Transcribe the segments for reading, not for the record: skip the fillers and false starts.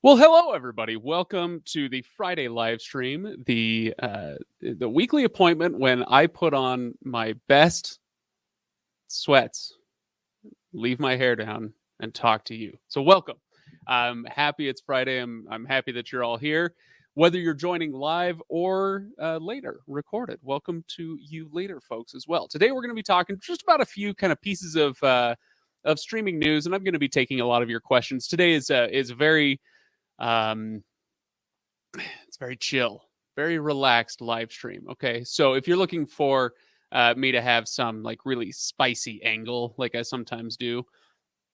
Well, hello everybody. Welcome to the Friday live stream, the weekly appointment when I put on my best sweats, leave my hair down, and talk to you. So welcome. I'm happy it's Friday. I'm happy that you're all here, whether you're joining live or later recorded. Welcome to you later, folks, as well. Today we're going to be talking just about a few kind of pieces of streaming news, and I'm going to be taking a lot of your questions. Today is very um, it's very chill, very relaxed live stream. Okay, so if you're looking for me to have some like really spicy angle, like I sometimes do,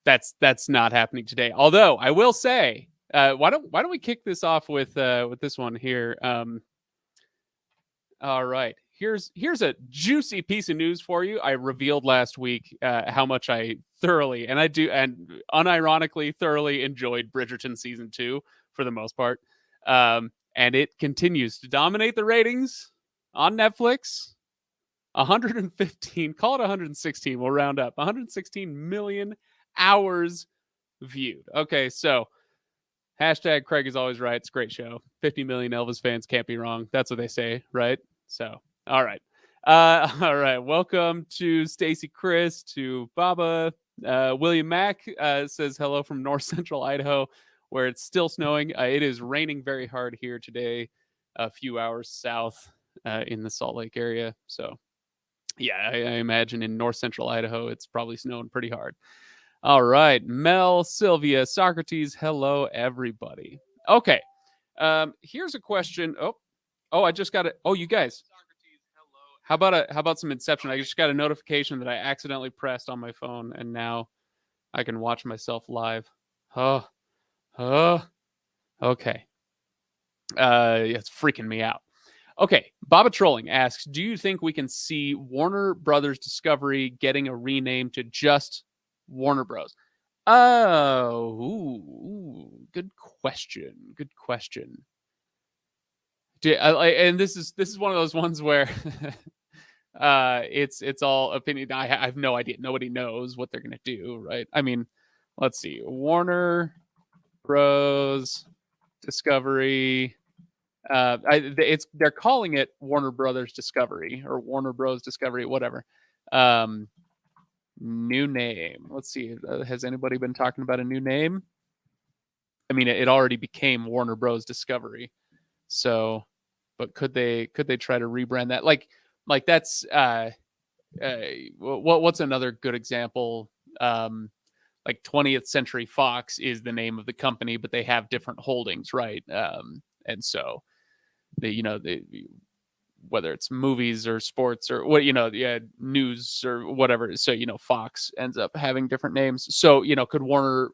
that's not happening today. Although I will say, why don't we kick this off with this one here? All right. Here's a juicy piece of news for you. I revealed last week how much I thoroughly and unironically thoroughly enjoyed Bridgerton season 2 for the most part. And it continues to dominate the ratings on Netflix. 115, call it 116, we'll round up. 116 million hours viewed. Okay, so hashtag Craig is always right. It's a great show. 50 million Elvis fans can't be wrong. That's what they say, right? So, all right. All right. Welcome to Stacy Chris, to Baba. William Mack says hello from North Central Idaho, where it's still snowing. It is raining very hard here today, a few hours south in the Salt Lake area. So, yeah, I imagine in North Central Idaho, it's probably snowing pretty hard. All right. Mel, Sylvia, Socrates, hello, everybody. Okay. Here's a question. Oh, I just got it. Oh, you guys. How about some Inception? I just got a notification that I accidentally pressed on my phone, and now I can watch myself live. Oh, okay. It's freaking me out. Okay, Baba Trolling asks, do you think we can see Warner Brothers Discovery getting a rename to just Warner Bros? Oh, good question. Good question. And this is one of those ones where it's all opinion. I have no idea. Nobody knows what they're gonna do, right? I mean, let's see. Warner Bros. Discovery. They're calling it Warner Brothers Discovery or Warner Bros. Discovery, whatever. New name. Let's see. Has anybody been talking about a new name? I mean, it already became Warner Bros. Discovery. So, but could they try to rebrand that? Like that's what's another good example? Like 20th Century Fox is the name of the company, but they have different holdings, right? And so whether it's movies or sports or what, news or whatever. So, Fox ends up having different names. So, could Warner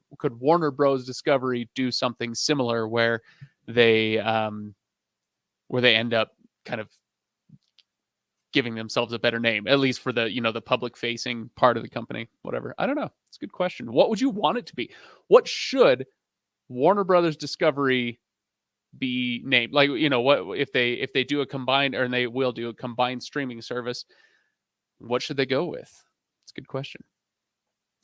Bros. Discovery do something similar where they end up kind of giving themselves a better name, at least for the, the public facing part of the company, whatever. I don't know. It's a good question. What would you want it to be? What should Warner Brothers Discovery be named? Like, what if they do a combined, or they will do a combined streaming service, what should they go with? It's a good question.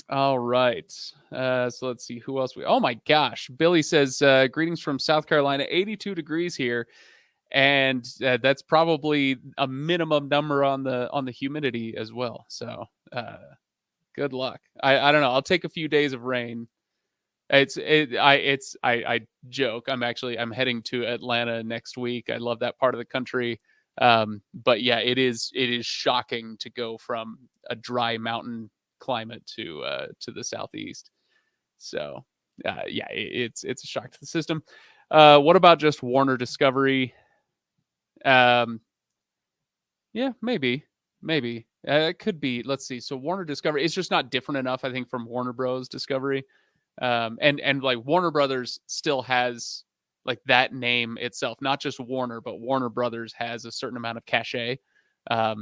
All right. So let's see who else oh my gosh. Billy says, greetings from South Carolina, 82 degrees here. And that's probably a minimum number on the humidity as well. So good luck. I don't know. I'll take a few days of rain. I joke. I'm heading to Atlanta next week. I love that part of the country. But yeah, it is shocking to go from a dry mountain climate to the southeast. So yeah, it's a shock to the system. What about just Warner Discovery? Yeah, maybe it could be. Let's see. So Warner Discovery, it's just not different enough, I think, from Warner Bros. Discovery. And like Warner Brothers still has like that name itself, not just Warner, but Warner Brothers has a certain amount of cachet, a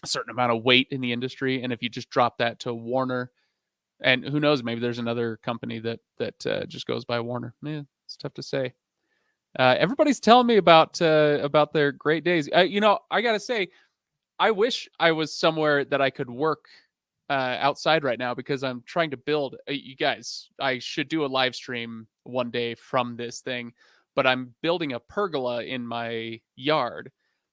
certain amount of weight in the industry. And if you just drop that to Warner, and who knows, maybe there's another company that just goes by Warner. Yeah, it's tough to say. Everybody's telling me about their great days. I gotta say, I wish I was somewhere that I could work outside right now because I'm trying to build. You guys, I should do a live stream one day from this thing, but I'm building a pergola in my yard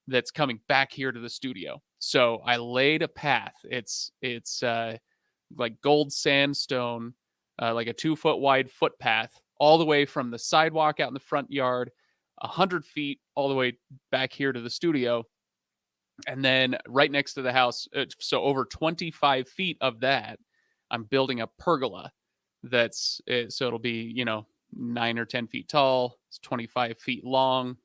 that's coming back here to the studio. So I laid a path. It's like gold sandstone, like a 2 foot wide footpath, all the way from the sidewalk out in the front yard, 100 feet all the way back here to the studio, and then right next to the house, so over 25 feet of that, I'm building a pergola. So it'll be 9 or 10 feet tall, it's 25 feet long,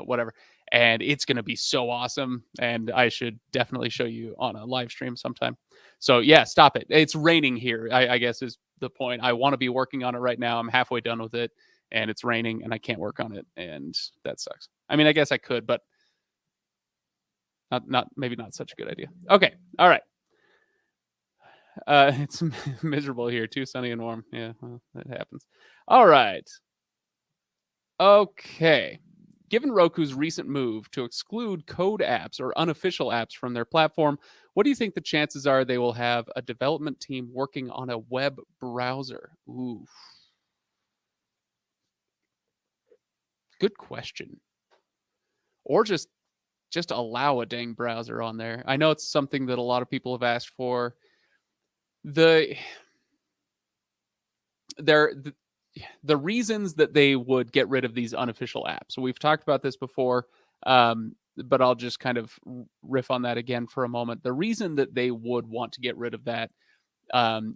whatever, and it's going to be so awesome. And I should definitely show you on a live stream sometime. So yeah, stop it. It's raining here. I guess is the point. I want to be working on it right now. I'm halfway done with it, and it's raining, and I can't work on it, and that sucks. I mean, I guess I could, but maybe not such a good idea. Okay, all right. It's miserable here, too sunny and warm. Yeah, well, that happens. All right. Okay. Given Roku's recent move to exclude code apps or unofficial apps from their platform, what do you think the chances are they will have a development team working on a web browser? Ooh. Good question. Or just allow a dang browser on there. I know it's something that a lot of people have asked for. The reasons that they would get rid of these unofficial apps. So we've talked about this before, but I'll just kind of riff on that again for a moment. The reason that they would want to get rid of that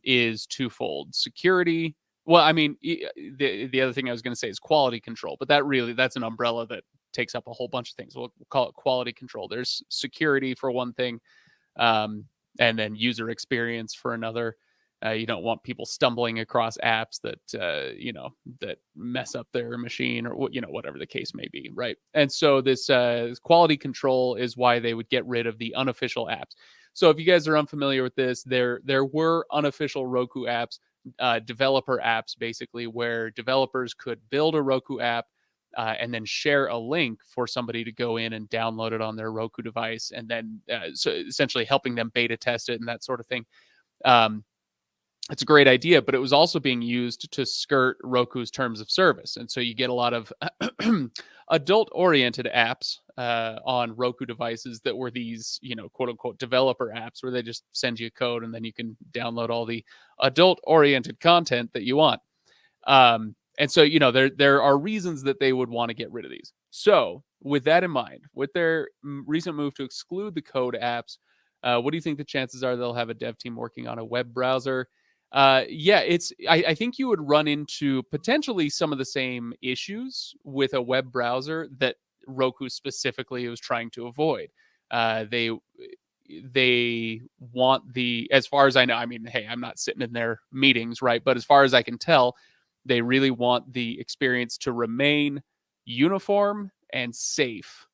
is twofold: security. Well, I mean, the other thing I was going to say is quality control, but that's an umbrella that takes up a whole bunch of things. We'll call it quality control. There's security for one thing, and then user experience for another. You don't want people stumbling across apps that that mess up their machine, or whatever the case may be, right? And so this quality control is why they would get rid of the unofficial apps. So if you guys are unfamiliar with this, there were unofficial Roku apps, developer apps, basically, where developers could build a Roku app and then share a link for somebody to go in and download it on their Roku device, and then so essentially helping them beta test it and that sort of thing. It's a great idea, but it was also being used to skirt Roku's terms of service. And so you get a lot of adult-oriented apps on Roku devices that were these, quote-unquote developer apps, where they just send you a code and then you can download all the adult-oriented content that you want. And so, there are reasons that they would want to get rid of these. So with that in mind, with their recent move to exclude the code apps, what do you think the chances are they'll have a dev team working on a web browser? I think you would run into potentially some of the same issues with a web browser that Roku specifically was trying to avoid. They want as far as I know, I mean, hey, I'm not sitting in their meetings, right? But as far as I can tell, they really want the experience to remain uniform and safe.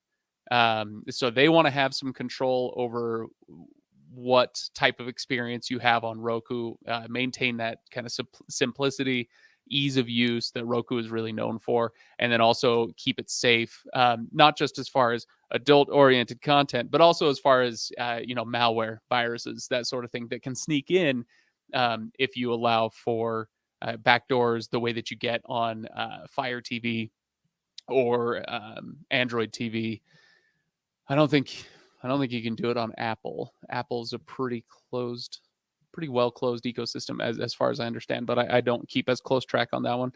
So they want to have some control over what type of experience you have on Roku, maintain that kind of simplicity, ease of use that Roku is really known for, and then also keep it safe, not just as far as adult-oriented content, but also as far as malware, viruses, that sort of thing that can sneak in if you allow for backdoors the way that you get on Fire TV or Android TV. I don't think you can do it on Apple. Apple's a pretty well closed ecosystem as far as I understand, but I don't keep as close track on that one.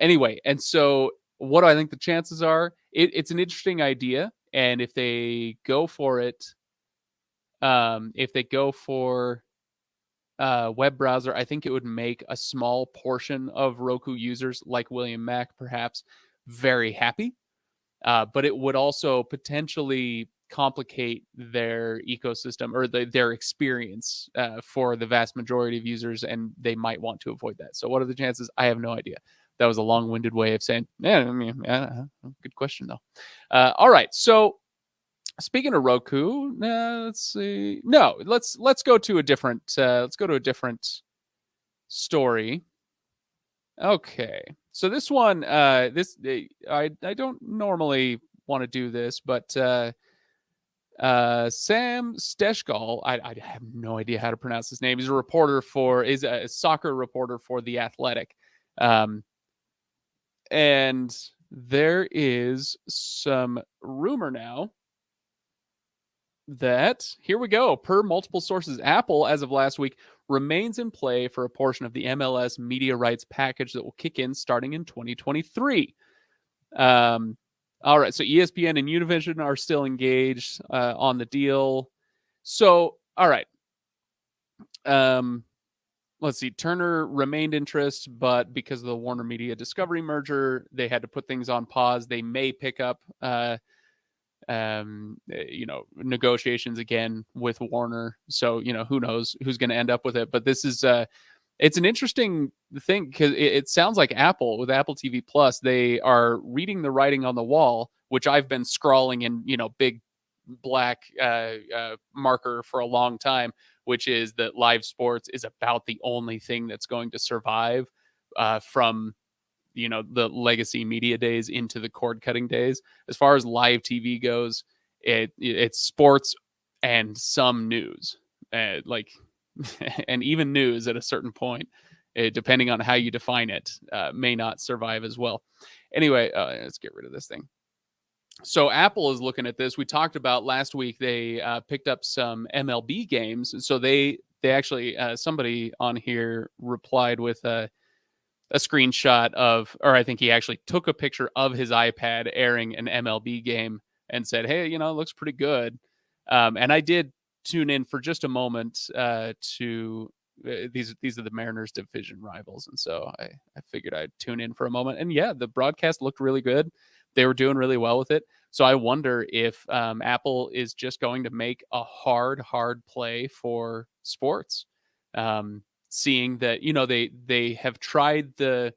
Anyway, and so what do I think the chances are? It's an interesting idea, and if they go for it, web browser, I think it would make a small portion of Roku users, like William Mack, perhaps, very happy. But it would also potentially complicate their ecosystem or their experience for the vast majority of users, and they might want to avoid that. So what are the chances? I have no idea. That was a long-winded way of saying, good question, though. All right, so speaking of Roku, let's see. No, let's go to a different story. Okay, so this one, I don't normally want to do this, but Sam Steshgal, I have no idea how to pronounce his name. He's a soccer reporter for The Athletic. And there is some rumor now that, here we go, per multiple sources, Apple, as of last week, remains in play for a portion of the MLS media rights package that will kick in starting in 2023. All right, so ESPN and Univision are still engaged on the deal. So, all right. Let's see. Turner remained interest, but because of the Warner Media Discovery merger, they had to put things on pause. They may pick up negotiations again with Warner. So, who knows who's going to end up with it. But this is it's an interesting thing because it sounds like Apple, with Apple TV Plus, they are reading the writing on the wall, which I've been scrawling in, big black marker for a long time, which is that live sports is about the only thing that's going to survive from the legacy media days into the cord cutting days. As far as live TV goes, it's sports and some news, like and even news at a certain point, depending on how you define it, may not survive as well. Anyway, let's get rid of this thing. So Apple is looking at this. We talked about last week. They picked up some MLB games. So they actually, somebody on here replied with a screenshot of, or I think he actually took a picture of his iPad airing an MLB game and said, "Hey, it looks pretty good." And I did tune in for just a moment to these are the Mariners division rivals, and so I figured I'd tune in for a moment. And yeah, the broadcast looked really good. They were doing really well with it. So I wonder if Apple is just going to make a hard play for sports. Seeing that they have tried the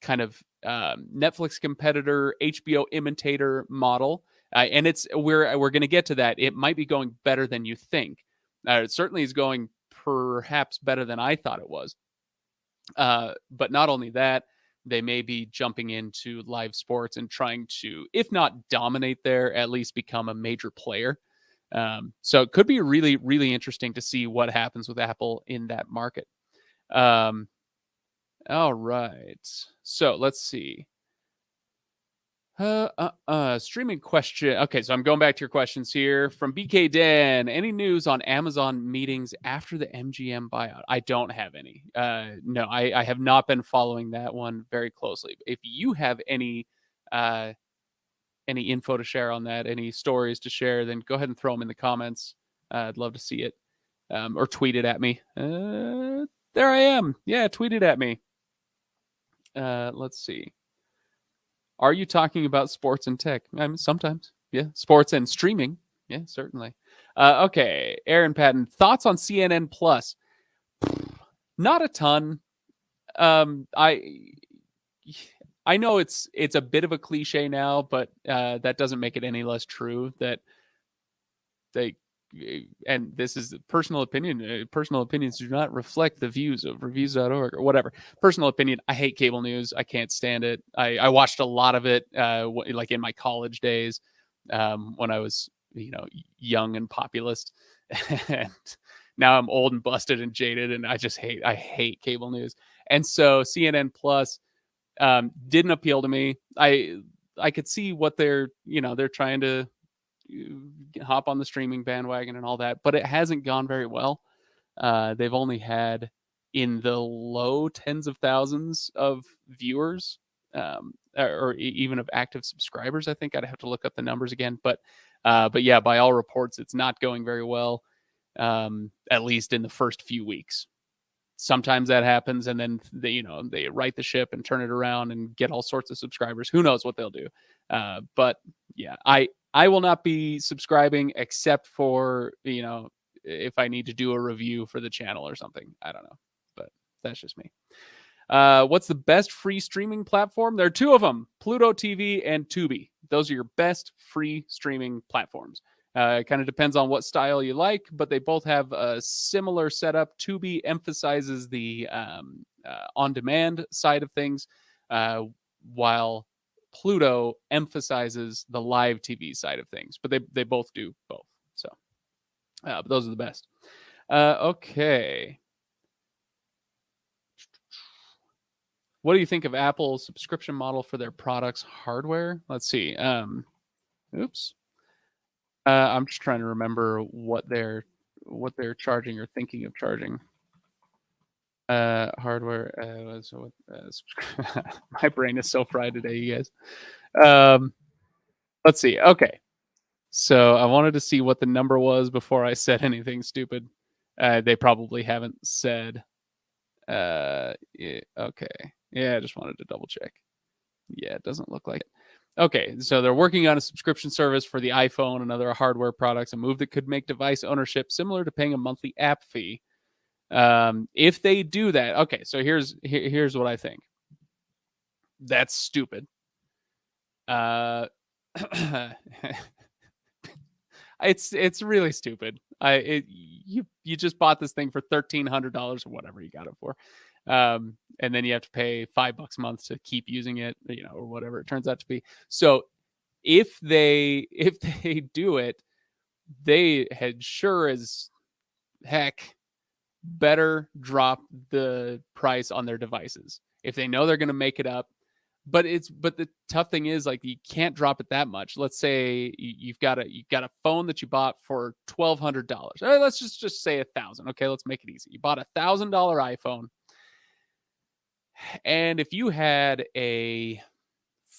kind of Netflix competitor, HBO imitator model, and we're going to get to that. It might be going better than you think. It certainly is going perhaps better than I thought it was. But not only that, they may be jumping into live sports and trying to, if not dominate there, at least become a major player. So it could be really, really interesting to see what happens with Apple in that market. All right. So let's see. Streaming question. Okay, so I'm going back to your questions here from BK Dan. Any news on Amazon meetings after the MGM buyout? I don't have any. No, I have not been following that one very closely. If you have any info to share on that, any stories to share, then go ahead and throw them in the comments. I'd love to see it, or tweet it at me. There I am. Yeah, tweet it at me. Let's see. Are you talking about sports and tech? Sometimes. Yeah. Sports and streaming. Yeah, certainly. Okay. Aaron Patton, thoughts on CNN Plus? Not a ton. I know it's a bit of a cliche now, but that doesn't make it any less true that they, and this is personal opinion. Personal opinions do not reflect the views of Reviews.org or whatever. Personal opinion. I hate cable news. I can't stand it. I watched a lot of it, like in my college days, when I was, young and populist, and now I'm old and busted and jaded, and I hate cable news. And so CNN Plus didn't appeal to me. I could see what they're trying to hop on the streaming bandwagon and all that, but it hasn't gone very well. They've only had in the low tens of thousands of viewers, or even of active subscribers. I think I'd have to look up the numbers again, but yeah, by all reports, it's not going very well. At least in the first few weeks. Sometimes that happens, and then they right the ship and turn it around and get all sorts of subscribers. Who knows what they'll do? But yeah, I will not be subscribing except for, if I need to do a review for the channel or something. I don't know, but that's just me. What's the best free streaming platform? There are two of them, Pluto TV and Tubi. Those are your best free streaming platforms. It kind of depends on what style you like, but they both have a similar setup. Tubi emphasizes the on-demand side of things, while Pluto emphasizes the live TV side of things, but they both do both. But those are the best. Okay. What do you think of Apple's subscription model for their products hardware? Let's see. Oops. I'm just trying to remember what they're charging or thinking of charging. Hardware. My brain is so fried today, you guys. Let's see. Okay. So I wanted to see what the number was before I said anything stupid. They probably haven't said. Yeah, okay. Yeah, I just wanted to double check. Yeah, it doesn't look like it. Okay, so they're working on a subscription service for the iPhone and other hardware products, a move that could make device ownership similar to paying a monthly app fee. If they do that, okay, so here's what I think. That's stupid. It's really stupid. You just bought this thing for $1,300 or whatever you got it for, and then you have to pay $5 a month to keep using it, or whatever it turns out to be. So if they do it, they had sure as heck better drop the price on their devices if they know they're going to make it up. But the tough thing is, like, you can't drop it that much. Let's say you've got a phone that you bought for $1,200. Let's just say $1,000. Okay, let's make it easy. You bought $1,000 iPhone, and if you had a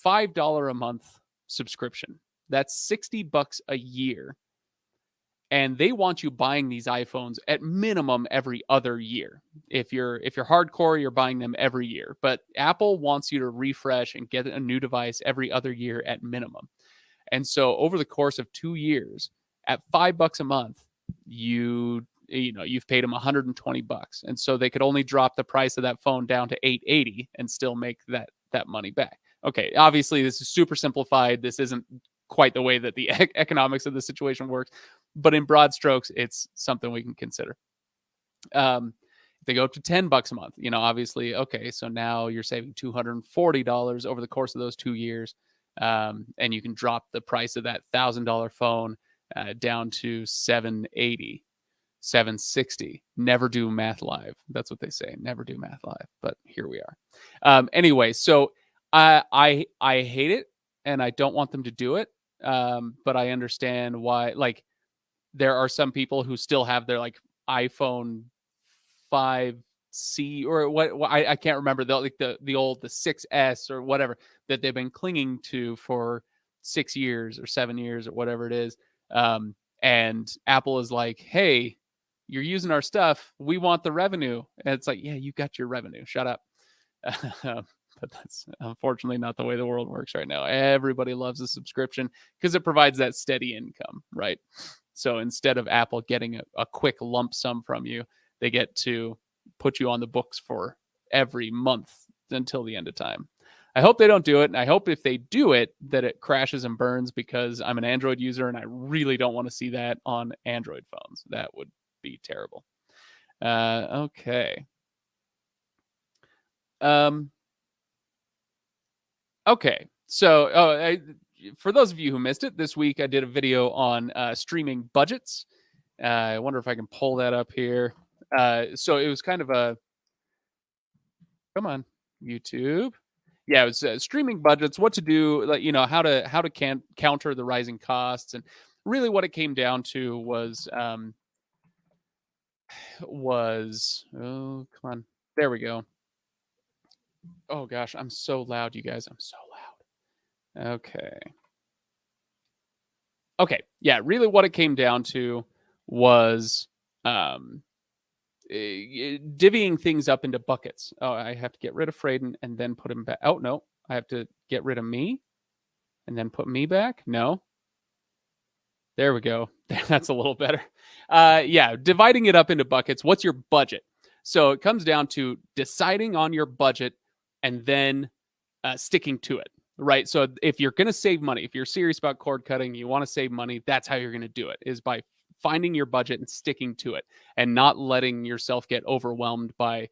$5 a month subscription, that's $60 a year. And they want you buying these iPhones at minimum every other year. If you're hardcore, you're buying them every year. But Apple wants you to refresh and get a new device every other year at minimum. And so over the course of 2 years, at $5 a month, you've paid them $120. And so they could only drop the price of that phone down to $880 and still make that money back. Okay, obviously this is super simplified. This isn't quite the way that the economics of the situation works, but in broad strokes, it's something we can consider. If they go up to $10 a month, obviously, okay, so now you're saving $240 over the course of those 2 years, and you can drop the price of that $1,000 phone down to $780, $760. Never do math live. That's what they say. Never do math live. But here we are. Anyway, so I hate it, and I don't want them to do it. But I understand why. Like, there are some people who still have their iPhone 5C or what I can't remember, the old 6S or whatever that they've been clinging to for 6 years or 7 years or whatever it is. And Apple is like, hey, you're using our stuff. We want the revenue. And it's like, yeah, you got your revenue. Shut up. But that's unfortunately not the way the world works right now. Everybody loves a subscription because it provides that steady income, right? So instead of Apple getting a quick lump sum from you, they get to put you on the books for every month until the end of time. I hope they don't do it. And I hope if they do it, that it crashes and burns, because I'm an Android user and I really don't want to see that on Android phones. That would be terrible. Okay. Okay. So for those of you who missed it, this week I did a video on streaming budgets. I wonder if I can pull that up here. So it was kind of a... Come on, YouTube. Yeah, it was streaming budgets, what to do, how to counter the rising costs. And really what it came down to was oh, come on. There we go. Oh gosh, I'm so loud, you guys. I'm so loud. Okay. Yeah, really what it came down to was divvying things up into buckets. Oh, I have to get rid of Fraden and then put him back. Oh, no. I have to get rid of me and then put me back. No. There we go. That's a little better. Yeah, dividing it up into buckets. What's your budget? So it comes down to deciding on your budget and then sticking to it, right? So if you're going to save money, if you're serious about cord cutting, you want to save money, that's how you're going to do it, is by finding your budget and sticking to it, and not letting yourself get overwhelmed by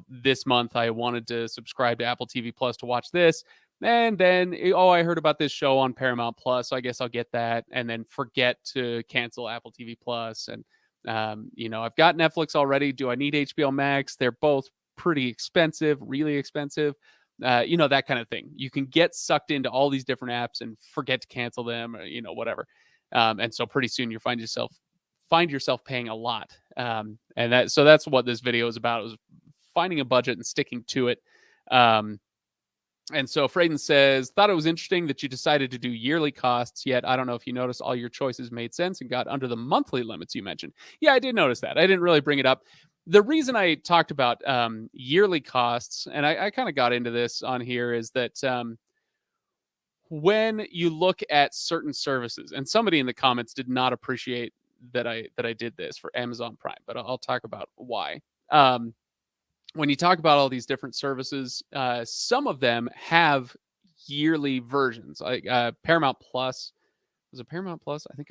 this month I wanted to subscribe to Apple TV Plus to watch this. And then, I heard about this show on Paramount Plus, so I guess I'll get that, and then forget to cancel Apple TV Plus. And, I've got Netflix already. Do I need HBO Max? They're both pretty expensive, really expensive. That kind of thing. You can get sucked into all these different apps and forget to cancel them, or, whatever. And so pretty soon you find yourself paying a lot. So that's what this video is about, is finding a budget and sticking to it. And so Frayden says, thought it was interesting that you decided to do yearly costs, yet I don't know if you noticed all your choices made sense and got under the monthly limits you mentioned. Yeah, I did notice that. I didn't really bring it up. The reason I talked about yearly costs, and I kind of got into this on here, is that when you look at certain services, and somebody in the comments did not appreciate that I did this for Amazon Prime, but I'll talk about why. When you talk about all these different services, some of them have yearly versions, like Paramount Plus. Was it Paramount Plus? I think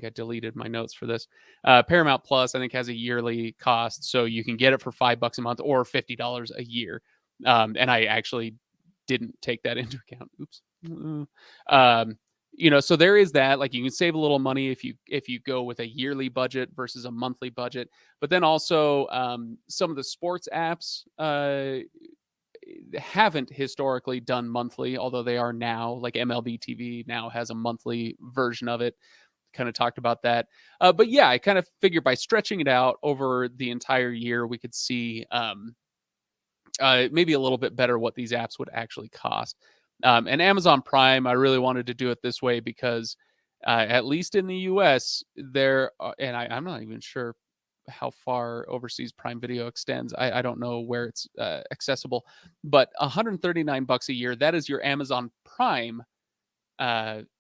I deleted my notes for this. Paramount Plus, I think, has a yearly cost, so you can get it for $5 a month or $50 a year. And I actually didn't take that into account. Oops. So there is that. Like, you can save a little money if you go with a yearly budget versus a monthly budget. But then also some of the sports apps haven't historically done monthly, although they are now. Like MLB TV now has a monthly version of it. Kind of talked about that. But yeah, I kind of figured by stretching it out over the entire year, we could see maybe a little bit better what these apps would actually cost. And Amazon Prime, I really wanted to do it this way because at least in the US, I'm not even sure how far overseas Prime Video extends. I don't know where it's accessible, but $139 a year, that is your Amazon Prime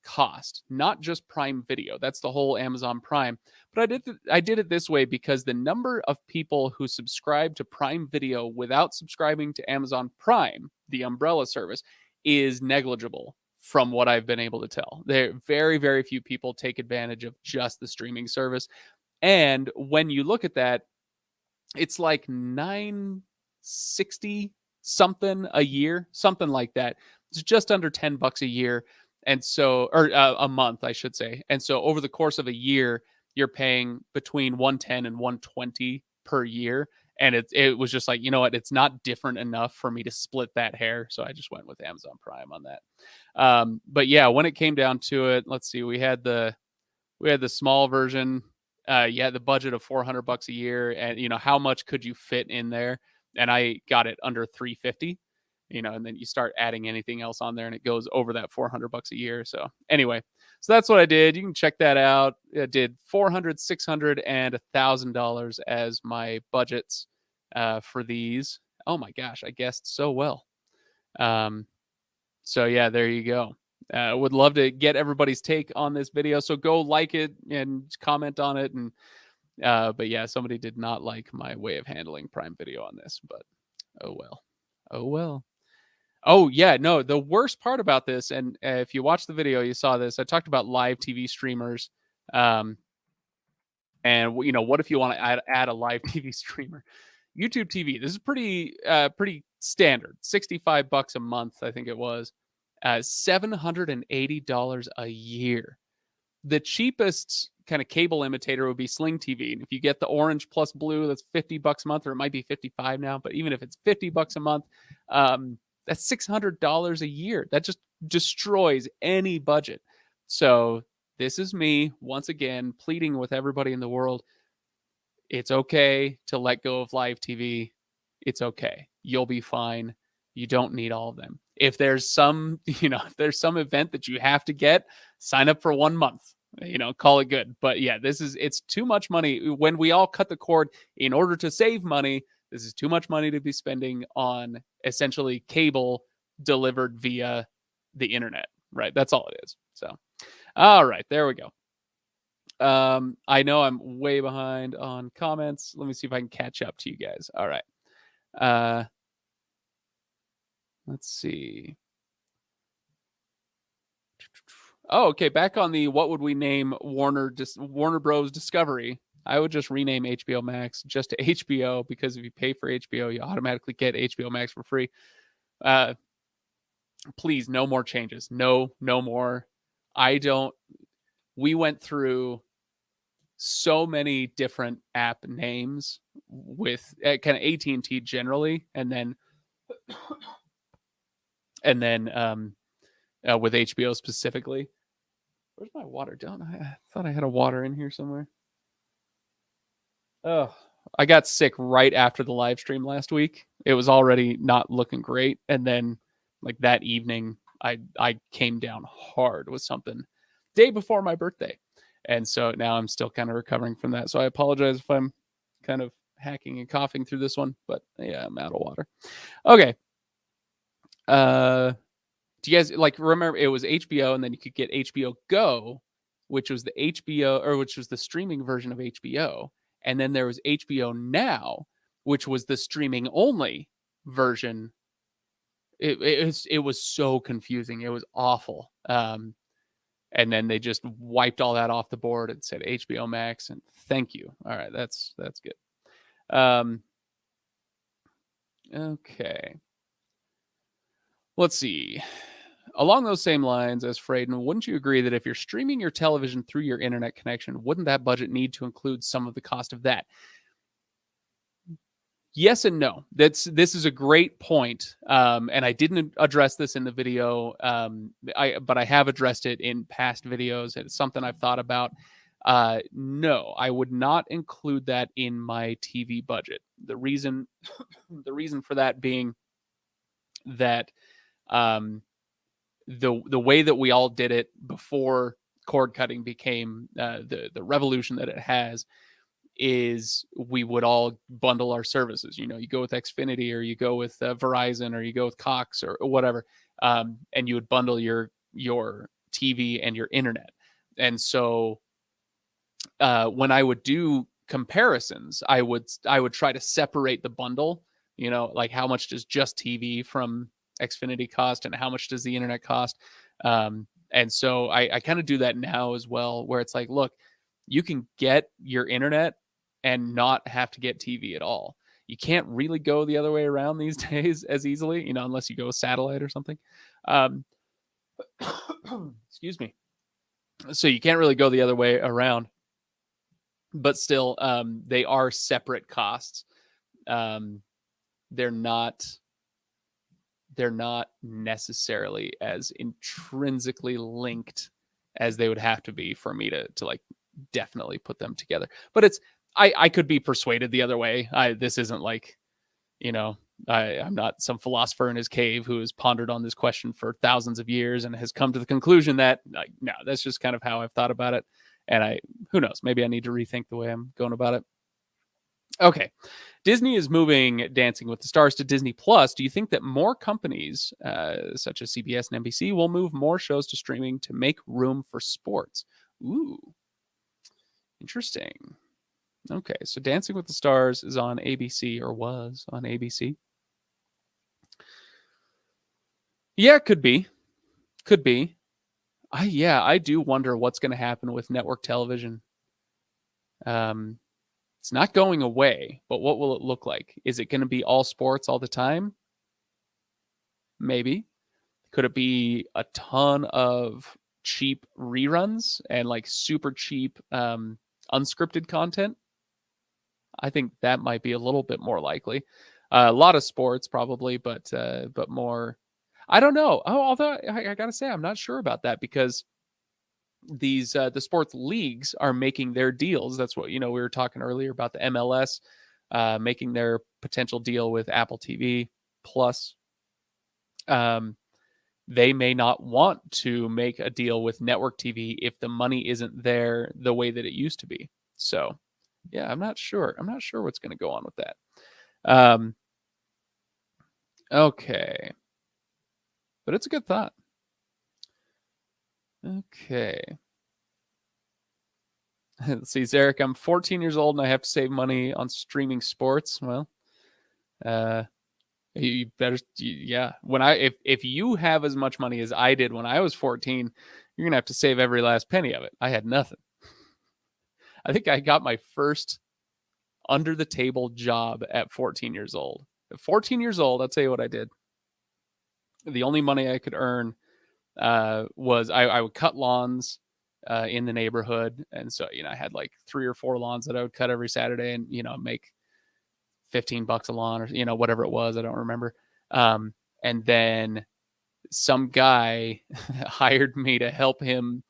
cost, not just Prime Video. That's the whole Amazon Prime. But I did it this way because the number of people who subscribe to Prime Video without subscribing to Amazon Prime, the umbrella service, is negligible from what I've been able to tell. There very, very few people take advantage of just the streaming service. And when you look at that, it's like $960 something a year, something like that. It's just under $10 a year. And so, or a month, I should say. And so over the course of a year, you're paying between $110 and $120 per year. And it was just like, you know what, it's not different enough for me to split that hair. So I just went with Amazon Prime on that. But yeah, when it came down to it, let's see, we had the small version. The budget of $400 a year, and how much could you fit in there? And I got it under $350. And then you start adding anything else on there, and it goes over that $400 a year. So anyway, so that's what I did. You can check that out. I did $400, $600, and $1,000 as my budgets for these. Oh my gosh, I guessed so well. So yeah, there you go. Would love to get everybody's take on this video. So go like it and comment on it. And but yeah, somebody did not like my way of handling Prime Video on this. But oh well. Oh yeah, no. The worst part about this, and if you watch the video, you saw this. I talked about live TV streamers. And what if you want to add a live TV streamer? YouTube TV. This is pretty standard. $65 a month, I think it was. $780 a year. The cheapest kind of cable imitator would be Sling TV. And if you get the orange plus blue, that's $50 a month, or it might be $55 now. But even if it's $50 a month, that's $600 a year. That just destroys any budget. So this is me, once again, pleading with everybody in the world. It's okay to let go of live TV. It's okay. You'll be fine. You don't need all of them. If there's some event that you have to get, sign up for 1 month, call it good. But yeah, it's too much money. When we all cut the cord in order to save money, this is too much money to be spending on essentially cable delivered via the internet, right? That's all it is. So, all right, there we go. I know I'm way behind on comments. Let me see if I can catch up to you guys. All right. Let's see. Oh, okay. Back on the what would we name Warner Bros. Discovery. I would just rename HBO Max just to HBO, because if you pay for HBO, you automatically get HBO Max for free. Please, no more changes. No more. We went through so many different app names with kind of AT&T generally, and then with HBO specifically. Where's my water? I thought I had a water in here somewhere. Oh, I got sick right after the live stream last week. It was already not looking great, and then like that evening, I came down hard with something day before my birthday, and so now I'm still kind of recovering from that. So I apologize if I'm kind of hacking and coughing through this one, but yeah, I'm out of water. Okay. Do you guys like remember it was HBO, and then you could get HBO Go, which was the which was the streaming version of HBO, and then there was HBO Now, which was the streaming only version. It was so confusing. It was awful. And then they just wiped all that off the board and said HBO Max, and thank you. All right, that's good. Okay. Let's see. Along those same lines as Frayden, wouldn't you agree that if you're streaming your television through your internet connection, wouldn't that budget need to include some of the cost of that? Yes and no. This is a great point, and I didn't address this in the video, but I have addressed it in past videos. It's something I've thought about. No, I would not include that in my TV budget. The reason for that being that the way that we all did it before cord cutting became the revolution that it has is we would all bundle our services. You go with Xfinity, or you go with Verizon, or you go with Cox, or whatever, and you would bundle your TV and your internet. And so when I would do comparisons, I would try to separate the bundle. Like how much does just TV from Xfinity cost, and how much does the internet cost? And so I kind of do that now as well, where it's like, look, you can get your internet and not have to get TV at all. You can't really go the other way around these days as easily, unless you go satellite or something. Excuse me. So you can't really go the other way around, but still, they are separate costs. They're not necessarily as intrinsically linked as they would have to be for me to like definitely put them together. But I could be persuaded the other way. This isn't like, I'm not some philosopher in his cave who has pondered on this question for thousands of years and has come to the conclusion that no, that's just kind of how I've thought about it. And who knows, maybe I need to rethink the way I'm going about it. Okay. Disney is moving Dancing with the Stars to Disney Plus. Do you think that more companies, such as CBS and NBC, will move more shows to streaming to make room for sports? Ooh, interesting. Okay, so Dancing with the Stars is on ABC, or was on ABC. Yeah, could be. I do wonder what's going to happen with network television. It's not going away, but what will it look like? Is it going to be all sports all the time? Maybe. Could it be a ton of cheap reruns and like super cheap unscripted content? I think that might be a little bit more likely. A lot of sports probably, but more. I don't know. Oh, although I gotta say, I'm not sure about that, because these the sports leagues are making their deals. That's what we were talking earlier about the MLS making their potential deal with Apple TV Plus. They may not want to make a deal with network TV if the money isn't there the way that it used to be. So, yeah, I'm not sure. I'm not sure what's going to go on with that. Okay. But it's a good thought. Okay. Let's see, Zarek, I'm 14 years old and I have to save money on streaming sports. Well, you better, yeah. If you have as much money as I did when I was 14, you're gonna have to save every last penny of it. I had nothing. I think I got my first under the table job at 14 years old. At 14 years old, I'll tell you what I did. The only money I could earn was I would cut lawns in the neighborhood. And so, I had like 3 or 4 lawns that I would cut every Saturday and, make $15 a lawn or, whatever it was. I don't remember. And then some guy hired me to help him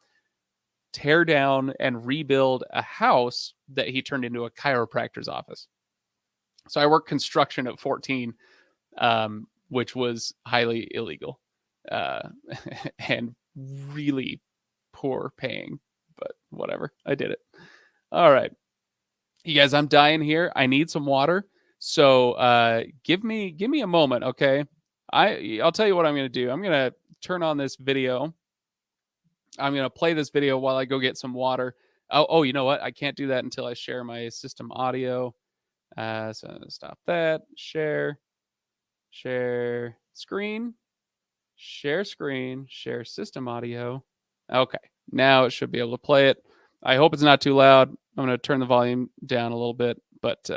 tear down and rebuild a house that he turned into a chiropractor's office. So I worked construction at 14, which was highly illegal and really poor paying, but whatever. I did it. All right. You guys, I'm dying here. I need some water. So give me a moment, okay? I'll tell you what I'm going to do. I'm going to turn on this video. I'm going to play this video while I go get some water. Oh, you know what? I can't do that until I share my system audio. So stop that. Share screen, share system audio. Okay, now it should be able to play it. I hope it's not too loud. I'm going to turn the volume down a little bit, but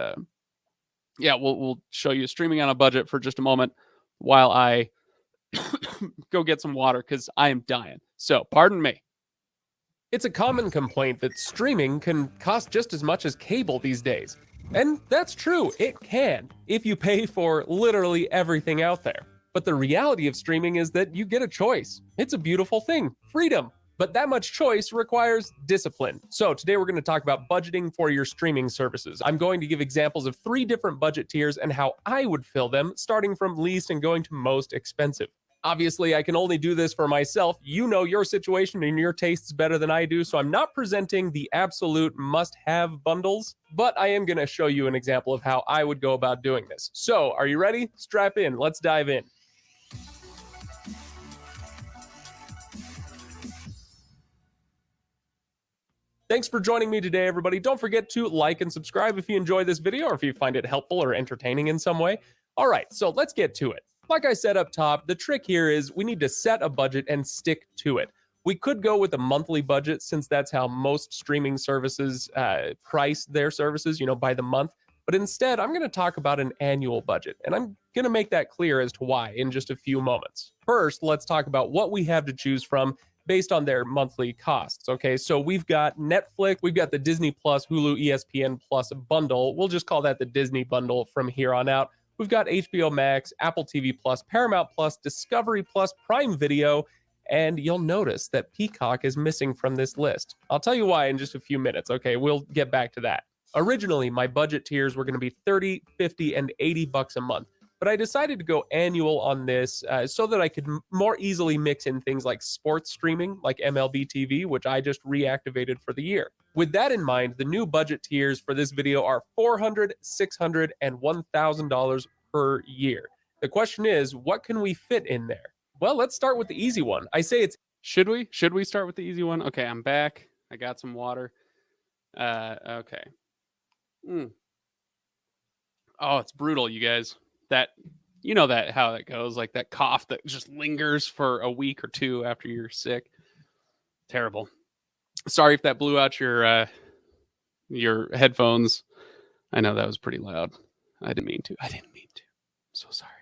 yeah, we'll show you streaming on a budget for just a moment while I go get some water because I am dying. So pardon me. It's a common complaint that streaming can cost just as much as cable these days. And that's true, it can, if you pay for literally everything out there. But the reality of streaming is that you get a choice. It's a beautiful thing, freedom. But that much choice requires discipline. So today we're going to talk about budgeting for your streaming services. I'm going to give examples of 3 different budget tiers and how I would fill them, starting from least and going to most expensive. Obviously, I can only do this for myself. You know your situation and your tastes better than I do, so I'm not presenting the absolute must-have bundles, but I am going to show you an example of how I would go about doing this. So, are you ready? Strap in. Let's dive in. Thanks for joining me today, everybody. Don't forget to like and subscribe if you enjoy this video or if you find it helpful or entertaining in some way. All right, so let's get to it. Like I said up top, the trick here is we need to set a budget and stick to it. We could go with a monthly budget since that's how most streaming services price their services, by the month. But instead, I'm going to talk about an annual budget, and I'm going to make that clear as to why in just a few moments. First, let's talk about what we have to choose from based on their monthly costs. Okay, so we've got Netflix, we've got the Disney Plus, Hulu, ESPN Plus bundle. We'll just call that the Disney bundle from here on out. We've got HBO Max, Apple TV Plus, Paramount Plus, Discovery Plus, Prime Video, and you'll notice that Peacock is missing from this list. I'll tell you why in just a few minutes, okay? We'll get back to that. Originally, my budget tiers were going to be $30, $50, and $80 a month, but I decided to go annual on this so that I could more easily mix in things like sports streaming, like MLB TV, which I just reactivated for the year. With that in mind, the new budget tiers for this video are $400, $600, and $1,000 per year. The question is, what can we fit in there? Well, let's start with the easy one. I say it's... Should we start with the easy one? Okay, I'm back. I got some water. Okay. Oh, it's brutal, you guys. That how that goes, like that cough that just lingers for a week or 2 after you're sick. Terrible. Sorry if that blew out your headphones. I know that was pretty loud. I didn't mean to. I'm so sorry.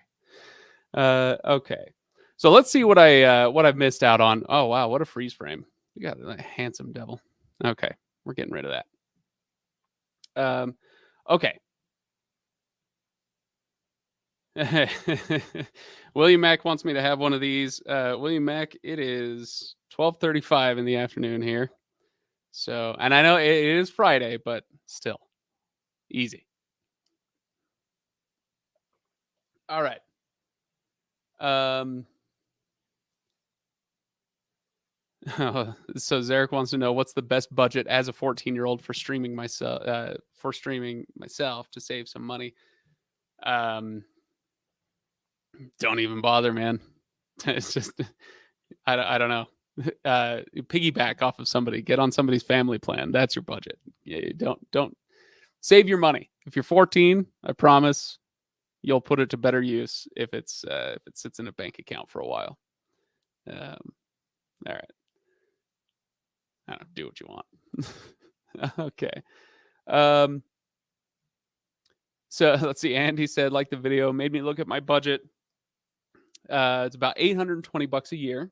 Okay. So let's see what I've missed out on. Oh wow, what a freeze frame. You got a handsome devil. Okay, we're getting rid of that. Okay. William Mack wants me to have one of these. William Mack, it is 12:35 in the afternoon here. So, and I know it is Friday, but still easy. All right. So Zarek wants to know what's the best budget as a 14-year-old for streaming myself to save some money. Don't even bother, man. It's just I don't know. Piggyback off of somebody, get on somebody's family plan. That's your budget. Yeah, don't save your money. If you're 14, I promise you'll put it to better use if it sits in a bank account for a while. All right. I don't do what you want. Okay. Um, so let's see. Andy said, like the video, made me look at my budget. It's about $820 a year.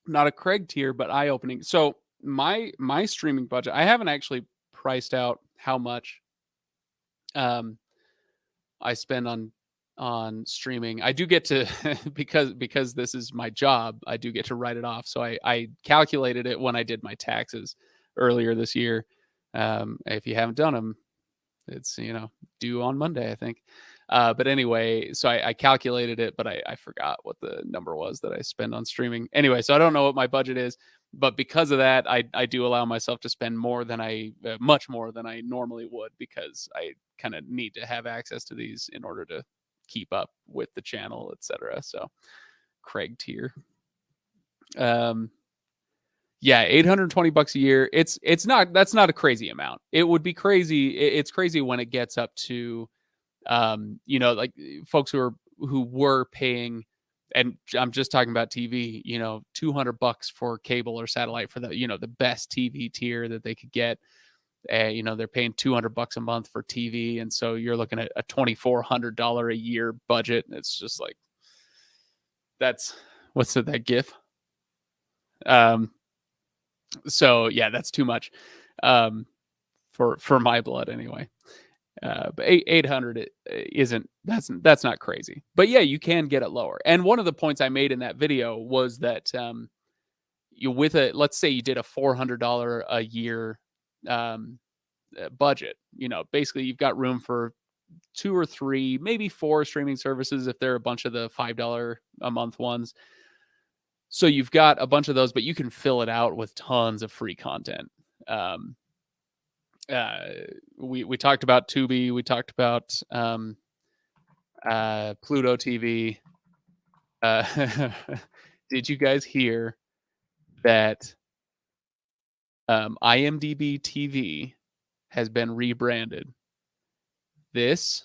Not a Craig tier, but eye opening. So my streaming budget, I haven't actually priced out how much um I spend on streaming. I do get to because this is my job, I do get to write it off. So I calculated it when I did my taxes earlier this year. If you haven't done them, it's due on Monday, I think. But anyway, so I calculated it, but I forgot what the number was that I spend on streaming. Anyway, so I don't know what my budget is, but because of that, I do allow myself to spend more than much more than I normally would, because I kind of need to have access to these in order to keep up with the channel, etc. So Craig tier. Yeah, $820 a year. That's not a crazy amount. It would be crazy. It's crazy when it gets up to like folks who were paying, and I'm just talking about TV, $200 for cable or satellite for the best TV tier that they could get. They're paying $200 a month for TV, and so you're looking at a $2,400 a year budget. It's just like, that's that GIF. So yeah, that's too much for my blood anyway. But 800 isn't, that's not crazy. But yeah, you can get it lower. And one of the points I made in that video was that let's say you did a $400 a year budget, basically you've got room for 2 or 3, maybe 4 streaming services if there are a bunch of the $5 a month ones. So you've got a bunch of those, but you can fill it out with tons of free content. We talked about Tubi, we talked about Pluto TV. Did you guys hear that IMDb TV has been rebranded? And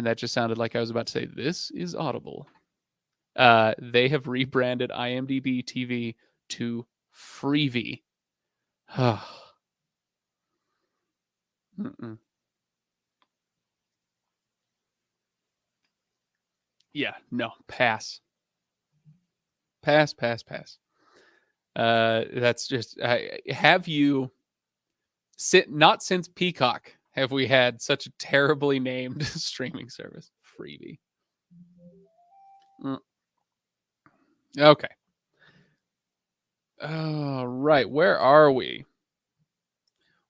that just sounded like I was about to say, this is Audible. They have rebranded IMDb TV to Freevee. Yeah, no, pass. That's just, have you not since Peacock have we had such a terribly named streaming service. Freevee. Okay. All right, where are we?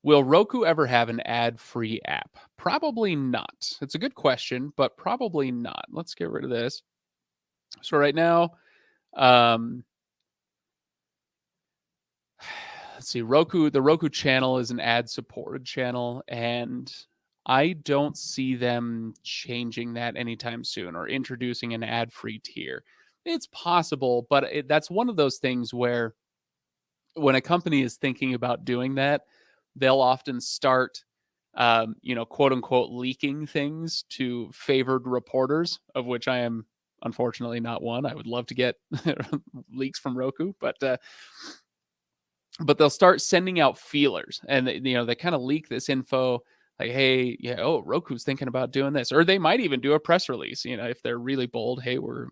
Will Roku ever have an ad-free app? Probably not. It's a good question, but probably not. Let's get rid of this. So right now, let's see, the Roku channel is an ad-supported channel, and I don't see them changing that anytime soon or introducing an ad-free tier. It's possible, but that's one of those things where when a company is thinking about doing that, they'll often start, quote unquote, leaking things to favored reporters, of which I am unfortunately not one. I would love to get leaks from Roku, but they'll start sending out feelers, and they kind of leak this info like, hey, yeah, Roku's thinking about doing this, or they might even do a press release, if they're really bold. Hey, we're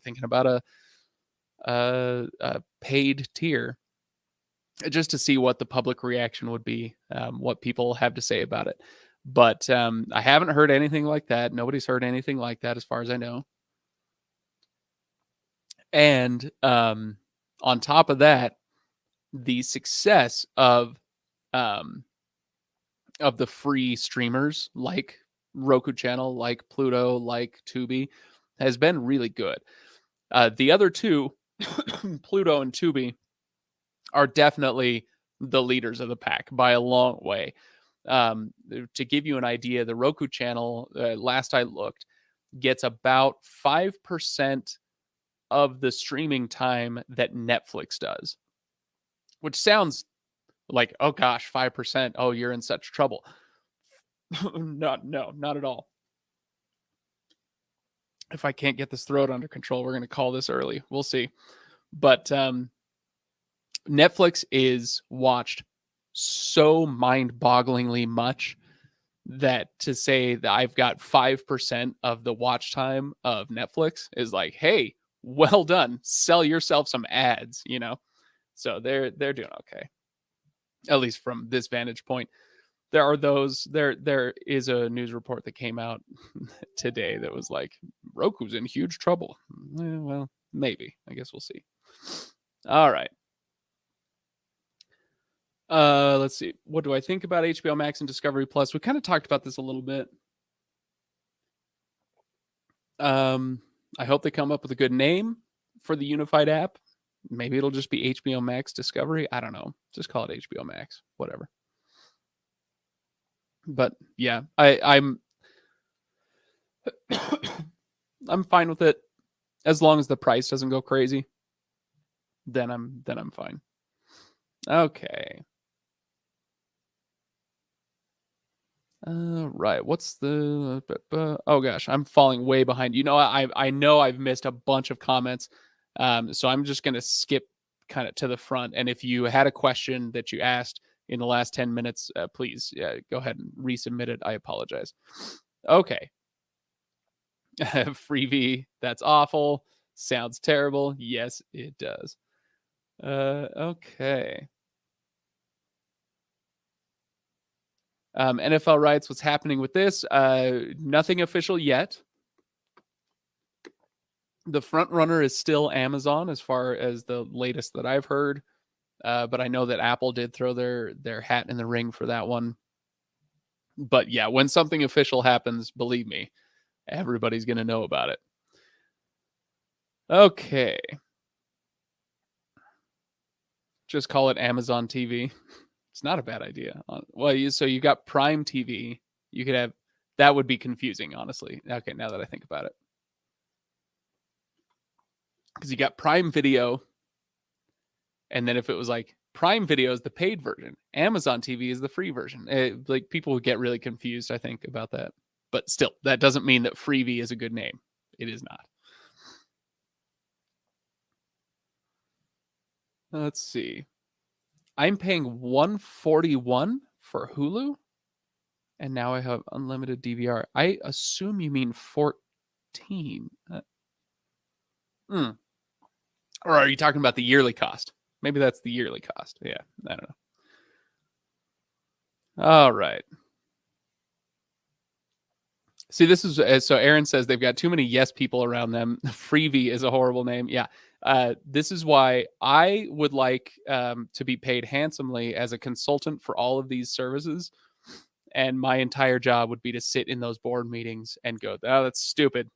thinking about a paid tier, just to see what the public reaction would be, what people have to say about it. But I haven't heard anything like that. Nobody's heard anything like that as far as I know. And on top of that, the success of the free streamers like Roku channel, like Pluto, like Tubi, has been really good. The other two, Pluto and Tubi, are definitely the leaders of the pack by a long way. To give you an idea, the Roku channel, last I looked, gets about 5% of the streaming time that Netflix does, which sounds like, oh gosh, 5%. Oh, you're in such trouble. Not at all. If I can't get this throat under control, we're going to call this early. We'll see. But Netflix is watched so mind-bogglingly much that to say that I've got 5% of the watch time of Netflix is like, hey, well done. Sell yourself some ads, you know? So they're doing okay. At least from this vantage point. There is a news report that came out today that was like, Roku's in huge trouble. Well, maybe. I guess we'll see. All right. Let's see. What do I think about HBO Max and Discovery Plus? We kind of talked about this a little bit. I hope they come up with a good name for the unified app. Maybe it'll just be HBO Max Discovery. I don't know. Just call it HBO Max. Whatever. But yeah, I'm I'm fine with it as long as the price doesn't go crazy. Then I'm fine. Okay. Right. What's the? Oh gosh, I'm falling way behind. You know, I know I've missed a bunch of comments, so I'm just gonna skip kind of to the front. And if you had a question that you asked in the last 10 minutes, please go ahead and resubmit it. I apologize. Okay. Freevee. That's awful. Sounds terrible. Yes, it does. Okay. NFL writes, what's happening with this? Nothing official yet. The front runner is still Amazon as far as the latest that I've heard. But I know that Apple did throw their hat in the ring for that one. But yeah, when something official happens, believe me, everybody's going to know about it. Okay. Just call it Amazon TV. It's not a bad idea. Well, so you got Prime TV. You could have, that would be confusing, honestly. Okay, now that I think about it. Because you got Prime Video, and then if it was like Prime Video is the paid version, Amazon TV is the free version. Like people would get really confused, I think, about that. But still, that doesn't mean that Freevee is a good name. It is not. Let's see. I'm paying $141 for Hulu, and now I have unlimited DVR. I assume you mean 14. Or are you talking about the yearly cost? Maybe that's the yearly cost. Yeah, I don't know. All right. See, this is so Aaron says they've got too many yes people around them. Freevee is a horrible name. Yeah. This is why I would like to be paid handsomely as a consultant for all of these services. And my entire job would be to sit in those board meetings and go, oh, that's stupid.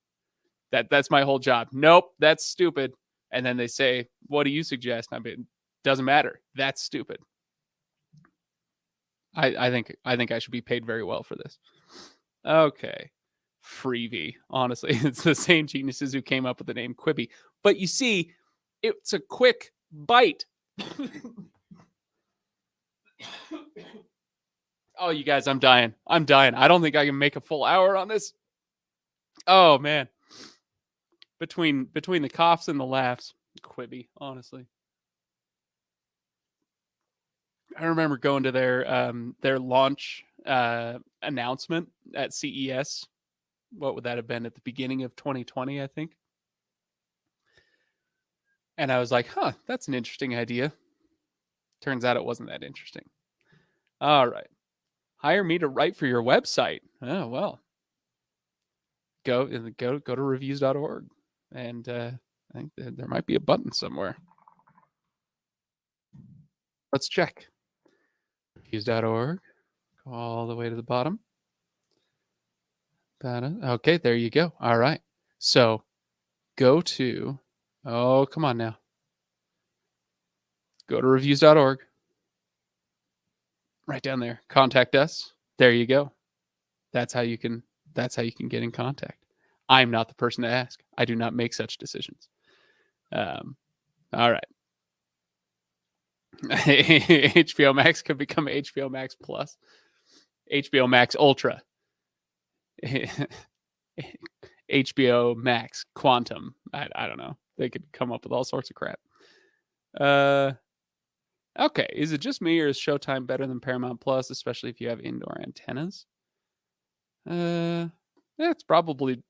That's my whole job. Nope, that's stupid. And then they say, what do you suggest? I mean, doesn't matter. That's stupid. I think I should be paid very well for this. Okay. Freevee. Honestly, it's the same geniuses who came up with the name Quibi. But you see, it's a quick bite. Oh, you guys, I'm dying. I don't think I can make a full hour on this. Oh man. Between the coughs and the laughs, Quibi, honestly. I remember going to their launch announcement at CES. What would that have been at the beginning of 2020, I think? And I was like, huh, that's an interesting idea. Turns out it wasn't that interesting. All right. Hire me to write for your website. Oh, well. Go to reviews.org. And I think there might be a button somewhere. Let's check. Reviews.org. Go all the way to the bottom. Okay, there you go. All right. So go to, oh, come on now. Go to reviews.org. Right down there. Contact us. There you go. That's how you can get in contact. I'm not the person to ask. I do not make such decisions. All right. HBO Max could become HBO Max Plus. HBO Max Ultra. HBO Max Quantum. I don't know. They could come up with all sorts of crap. Okay, is it just me or is Showtime better than Paramount Plus, especially if you have indoor antennas? Yeah, it's probably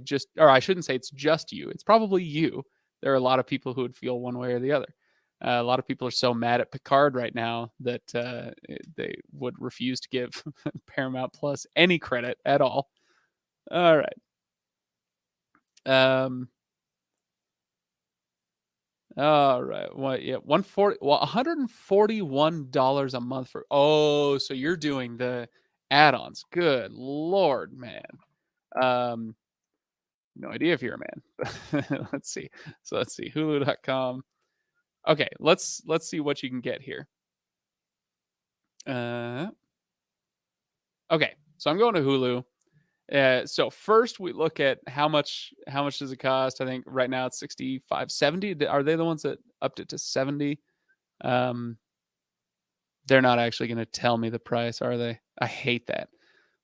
just, or I shouldn't say it's just you. It's probably you. There are a lot of people who would feel one way or the other. A lot of people are so mad at Picard right now that they would refuse to give Paramount Plus any credit at all. All right. All right. What? Yeah. 140. Well, $141 a month for. Oh, so you're doing the add-ons. Good Lord, man. Um, No idea if you're a man. Let's see. So let's see. Hulu.com. Okay, let's see what you can get here. Uh, okay, so I'm going to Hulu. So first we look at how much does it cost? I think right now it's 65, 70. Are they the ones that upped it to 70? Um, they're not actually going to tell me the price, are they? I hate that.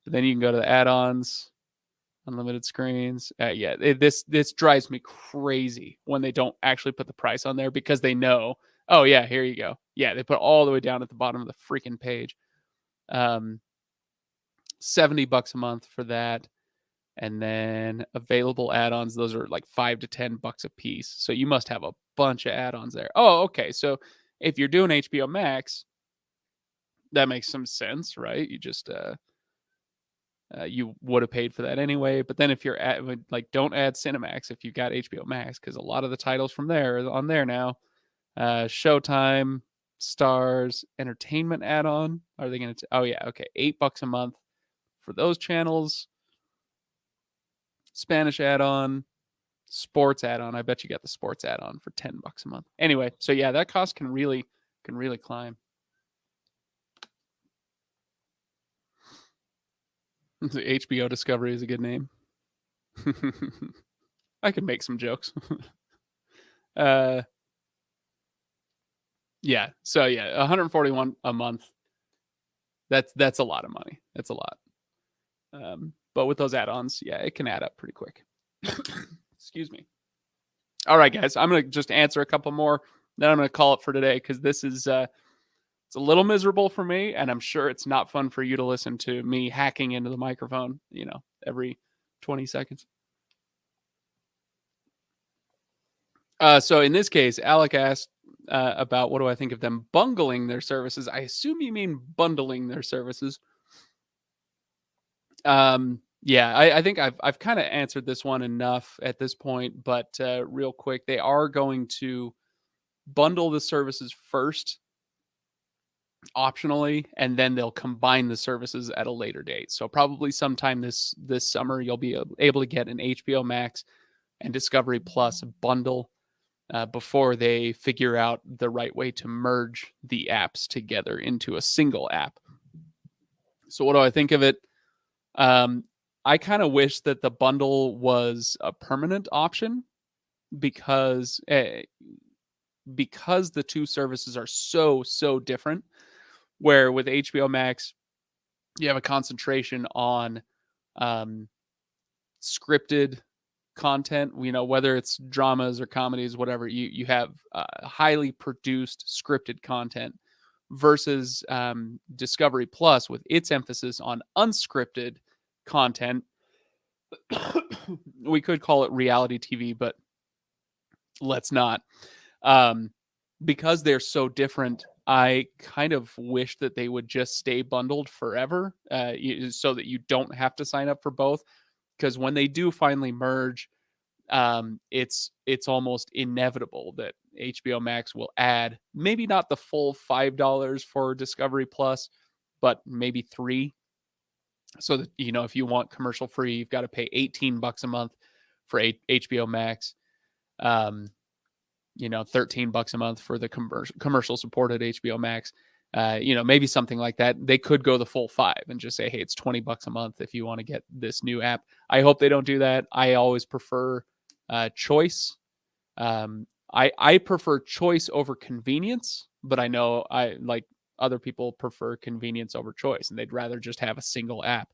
But then you can go to the add-ons. Unlimited screens. Yeah, this drives me crazy when they don't actually put the price on there because they know. Oh yeah, here you go. Yeah, they put all the way down at the bottom of the freaking page. Um, $70 a month for that, and then available add-ons. Those are like $5 to $10 a piece. So you must have a bunch of add-ons there. Oh, okay. So if you're doing HBO Max, that makes some sense, right? You just you would have paid for that anyway. But then if you're like, don't add Cinemax if you got HBO Max, because a lot of the titles from there are on there now. Showtime, Stars, Entertainment add-on. Are they going to? Oh yeah, okay, $8 a month for those channels. Spanish add-on, sports add-on. I bet you got the sports add-on for $10 a month. Anyway, so yeah, that cost can really climb. HBO Discovery is a good name. I could make some jokes. Yeah. So yeah, 141 a month. That's a lot of money. That's a lot. But with those add-ons, yeah, it can add up pretty quick. Excuse me. All right, guys, I'm gonna just answer a couple more. Then I'm gonna call it for today because this is it's a little miserable for me, and I'm sure it's not fun for you to listen to me hacking into the microphone. Every 20 seconds. So in this case, Alec asked about what do I think of them bungling their services. I assume you mean bundling their services. Yeah, I think I've kind of answered this one enough at this point, but real quick, they are going to bundle the services first, optionally, and then they'll combine the services at a later date. So probably sometime this summer, you'll be able to get an HBO Max and Discovery Plus bundle before they figure out the right way to merge the apps together into a single app. So what do I think of it? I kind of wish that the bundle was a permanent option because the two services are so different. Where with HBO Max, you have a concentration on scripted content. Whether it's dramas or comedies, whatever, you have highly produced scripted content versus Discovery Plus with its emphasis on unscripted content. We could call it reality TV, but let's not. Because they're so different, I kind of wish that they would just stay bundled forever, so that you don't have to sign up for both. Because when they do finally merge, it's almost inevitable that HBO Max will add maybe not the full $5 for Discovery Plus, but maybe $3. So that if you want commercial free, you've got to pay $18 a month for HBO Max. 13 bucks a month for the commercial supported HBO Max. Maybe something like that. They could go the full $5 and just say, hey, it's $20 a month if you want to get this new app. I hope they don't do that. I always prefer choice. I prefer choice over convenience, but I know other people prefer convenience over choice, and they'd rather just have a single app.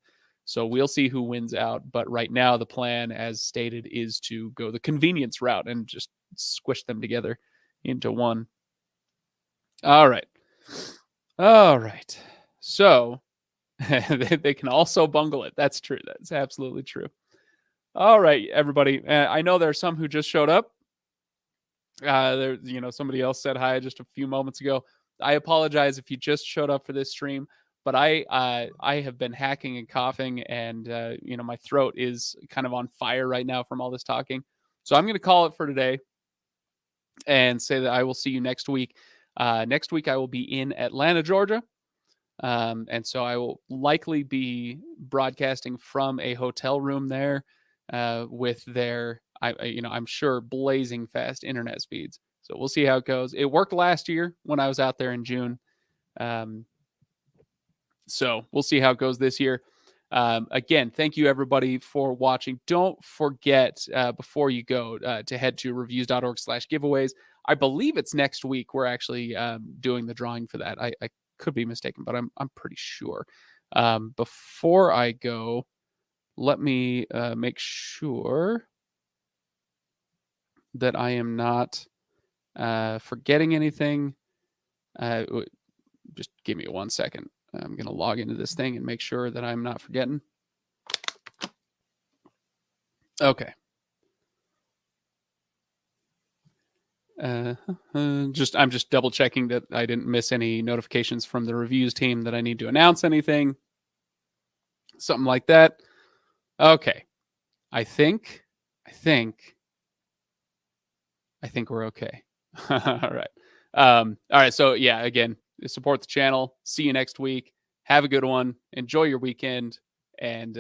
So we'll see who wins out. But right now, the plan, as stated, is to go the convenience route and just squish them together into one. All right. All right. So they can also bungle it. That's true. That's absolutely true. All right, everybody. I know there are some who just showed up. Somebody else said hi just a few moments ago. I apologize if you just showed up for this stream, but I have been hacking and coughing, and my throat is kind of on fire right now from all this talking. So I'm going to call it for today and say that I will see you next week. Next week I will be in Atlanta, Georgia. And so I will likely be broadcasting from a hotel room there with their, I'm sure, blazing fast internet speeds. So we'll see how it goes. It worked last year when I was out there in June. So we'll see how it goes this year. Again, thank you everybody for watching. Don't forget before you go to head to reviews.org/giveaways. I believe it's next week. We're actually doing the drawing for that. I could be mistaken, but I'm pretty sure. Before I go, let me make sure that I am not forgetting anything. Just give me 1 second. I'm going to log into this thing and make sure that I'm not forgetting. Okay. I'm just double checking that I didn't miss any notifications from the reviews team that I need to announce anything. Something like that. Okay. I think we're okay. All right. All right. So yeah, again, support the channel. See you next week. Have a good one. Enjoy your weekend, and